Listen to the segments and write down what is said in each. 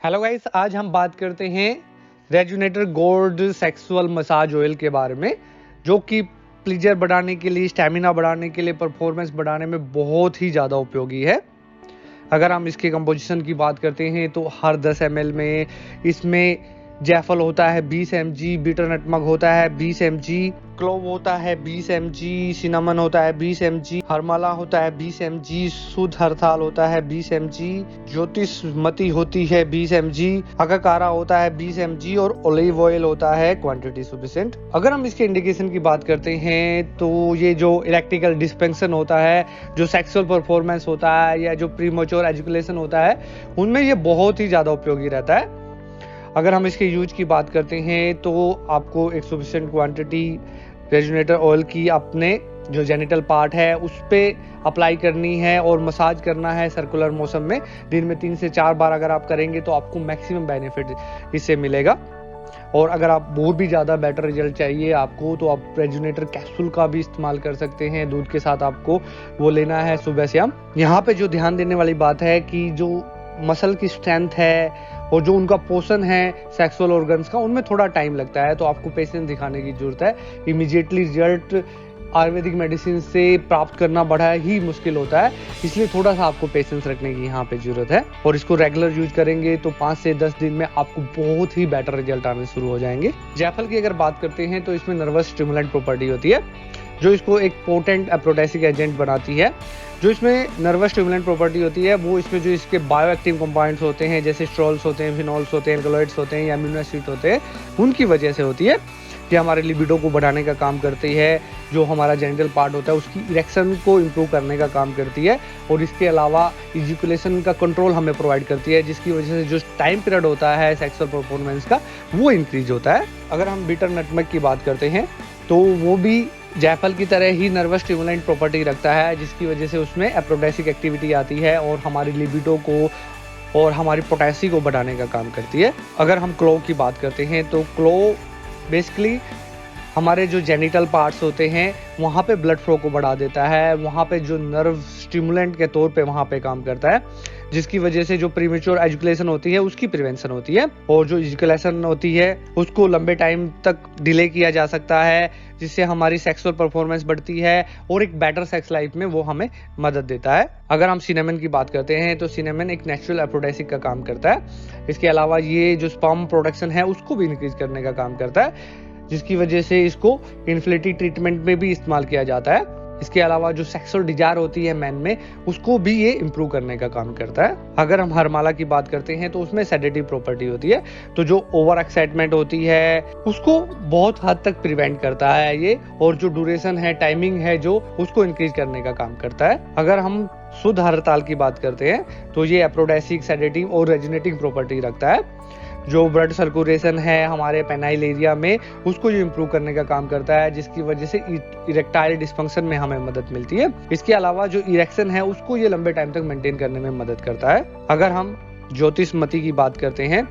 Hello guys, आज हम बात करते हैं रेजुनेटर गोल्ड सेक्सुअल मसाज ऑयल के बारे में, जो कि प्लीजर बढ़ाने के लिए, स्टैमिना बढ़ाने के लिए, परफॉर्मेंस बढ़ाने में बहुत ही ज़्यादा उपयोगी है। अगर हम इसके कंपोजिशन की बात करते हैं तो हर 10 ml में इसमें जायफल होता है 20 mg, बीटर नटमग होता है 20 mg, क्लोव होता है 20 mg, सिनामन होता है 20 mg, हरमाला होता है 20 mg, शुद्ध हरताल होता है 20 mg, ज्योतिषमती होती है 20 mg, अकाकारा होता है 20 mg और ओलिव ऑयल होता है क्वांटिटी सफिशिएंट। अगर हम इसके इंडिकेशन की बात करते हैं तो ये जो इलेक्ट्रिकल डिस्पेंशन होता है, जो सेक्सुअल परफॉर्मेंस होता है या जो प्रीमैच्योर एजुकेशन होता है, उनमें ये बहुत ही ज़्यादा उपयोगी रहता है। अगर हम इसके यूज की बात करते हैं तो आपको एक सफिशिएंट क्वांटिटी रेजुनेटर ऑयल की अपने जो जेनिटल पार्ट है उस पर अप्लाई करनी है और मसाज करना है सर्कुलर मोशन में। दिन में 3 से 4 बार अगर आप करेंगे तो आपको मैक्सिमम बेनिफिट इससे मिलेगा। और अगर आप बहुत भी ज़्यादा बेटर रिजल्ट चाहिए आपको, तो आप रेजुनेटर कैप्सूल का भी इस्तेमाल कर सकते हैं। दूध के साथ आपको वो लेना है सुबह शाम। यहाँ पे जो ध्यान देने वाली बात है कि जो मसल की स्ट्रेंथ है और जो उनका पोषण है सेक्सुअल ऑर्गन्स का, उनमें थोड़ा टाइम लगता है, तो आपको पेशेंस दिखाने की जरूरत है। इमीडिएटली रिजल्ट आयुर्वेदिक मेडिसिन से प्राप्त करना बड़ा ही मुश्किल होता है, इसलिए थोड़ा सा आपको पेशेंस रखने की यहाँ पे जरूरत है। और इसको रेगुलर यूज करेंगे तो 5 से 10 दिन में आपको बहुत ही बेटर रिजल्ट आने शुरू हो जाएंगे। जायफल की अगर बात करते हैं तो इसमें नर्वस स्टिमुलेंट प्रॉपर्टी होती है, जो इसको एक पोटेंट एप्रोडेसिक एजेंट बनाती है। जो इसमें नर्वस स्टिमुलेंट प्रॉपर्टी होती है वो इसमें जो इसके बायोएक्टिव कंपाउंड्स होते हैं, जैसे स्ट्रॉल्स होते हैं, फिनॉल्स होते हैं, एल्कलॉइड्स होते हैं या अमीनो एसिड होते हैं, उनकी वजह से होती है। ये हमारे लिबिडो को बढ़ाने का काम करती है। जो हमारा जेनिटल पार्ट होता है उसकी इरेक्शन को इम्प्रूव करने का काम करती है। और इसके अलावा इजैकुलेशन का कंट्रोल हमें प्रोवाइड करती है, जिसकी वजह से जो टाइम पीरियड होता है सेक्सुअल परफॉर्मेंस का वो इंक्रीज होता है। अगर हम बीटर नटमग की बात करते हैं तो वो भी जायफल की तरह ही नर्वस स्टिमुलेंट प्रॉपर्टी रखता है, जिसकी वजह से उसमें एप्रोडेसिक एक्टिविटी आती है और हमारी लिबिडो को और हमारी पोटेंसी को बढ़ाने का काम करती है। अगर हम क्लोव की बात करते हैं तो क्लोव बेसिकली हमारे जो जेनिटल पार्ट्स होते हैं वहाँ पे ब्लड फ्लो को बढ़ा देता है, वहाँ पे जो नर्व स्टिमुलेंट के तौर पे वहाँ पे काम करता है, जिसकी वजह से जो प्रीमेच्योर एजुकेशन होती है उसकी प्रिवेंशन होती है। और जो एजुकेशन होती है उसको लंबे टाइम तक डिले किया जा सकता है, जिससे हमारी सेक्सुअल परफॉर्मेंस बढ़ती है और एक बेटर सेक्स लाइफ में वो हमें मदद देता है। अगर हम सिनेमन की बात करते हैं तो सिनेमन एक नेचुरल एप्रोडेसिक का काम करता है। इसके अलावा ये जो स्पर्म प्रोडक्शन है उसको भी इंक्रीज करने का काम करता है, जिसकी वजह से इसको इनफर्टिलिटी ट्रीटमेंट में भी इस्तेमाल किया जाता है। इसके अलावा जो सेक्सुअल डिजायर होती है मैन में, उसको भी ये इम्प्रूव करने का काम करता है। अगर हम हरमाला की बात करते हैं तो उसमें सेडेटिव प्रॉपर्टी होती है, तो जो ओवर एक्साइटमेंट होती है उसको बहुत हद तक प्रिवेंट करता है ये। और जो ड्यूरेशन है, टाइमिंग है, जो उसको इंक्रीज करने का काम करता है। अगर हम शुद्ध हरताल की बात करते हैं तो ये एप्रोडेसिक, सेडेटिव और रेजुनेटिंग प्रॉपर्टी रखता है। जो ब्लड सर्कुलेशन है हमारे पेनाइल एरिया में उसको जो इम्प्रूव करने का काम करता है, जिसकी वजह से इरेक्टाइल डिस्फंक्शन में हमें मदद मिलती है। इसके अलावा जो इरेक्शन है उसको ये लंबे टाइम तक मेंटेन करने में मदद करता है। अगर हम ज्योतिषमती की बात करते हैं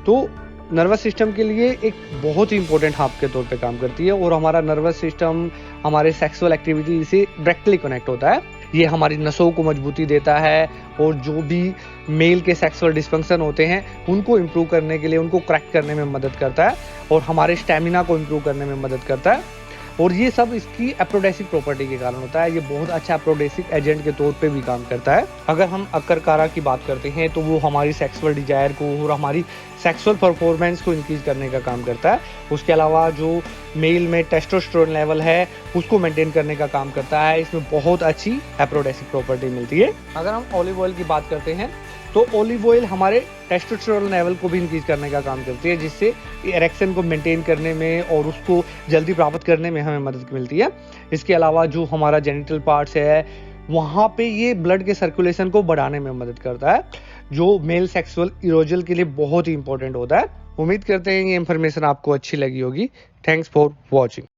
तो नर्वस सिस्टम के लिए एक बहुत ही इंपॉर्टेंट हब के तौर पे काम करती है और हमारा नर्वस सिस्टम हमारे सेक्सुअल एक्टिविटी से डायरेक्टली कनेक्ट होता है। ये हमारी नसों को मजबूती देता है और जो भी मेल के सेक्सुअल डिस्फंक्शन होते हैं उनको इम्प्रूव करने के लिए, उनको करेक्ट करने में मदद करता है और हमारे स्टैमिना को इम्प्रूव करने में मदद करता है। और ये सब इसकी एप्रोडेसिक प्रॉपर्टी के कारण होता है। ये बहुत अच्छा एप्रोडेसिक एजेंट के तौर पे भी काम करता है। अगर हम अकरकारा की बात करते हैं तो वो हमारी सेक्सुअल डिजायर को और हमारी सेक्सुअल परफॉर्मेंस को इंक्रीज करने का काम करता है। उसके अलावा जो मेल में टेस्टोस्टेरोन लेवल है उसको मेंटेन करने का काम करता है। इसमें बहुत अच्छी एप्रोडेसिक प्रॉपर्टी मिलती है। अगर हम ऑलिव ऑयल की बात करते हैं तो ऑलिव ऑयल हमारे टेस्टोस्टेरोन लेवल को भी इंक्रीज करने का काम करती है, जिससे इरेक्शन को मेंटेन करने में और उसको जल्दी प्राप्त करने में हमें मदद मिलती है। इसके अलावा जो हमारा जेनिटल पार्ट्स है वहाँ पे ये ब्लड के सर्कुलेशन को बढ़ाने में मदद करता है, जो मेल सेक्सुअल इरोजल के लिए बहुत ही इंपॉर्टेंट होता है। उम्मीद करते हैं ये इन्फॉर्मेशन आपको अच्छी लगी होगी। Thanks for watching.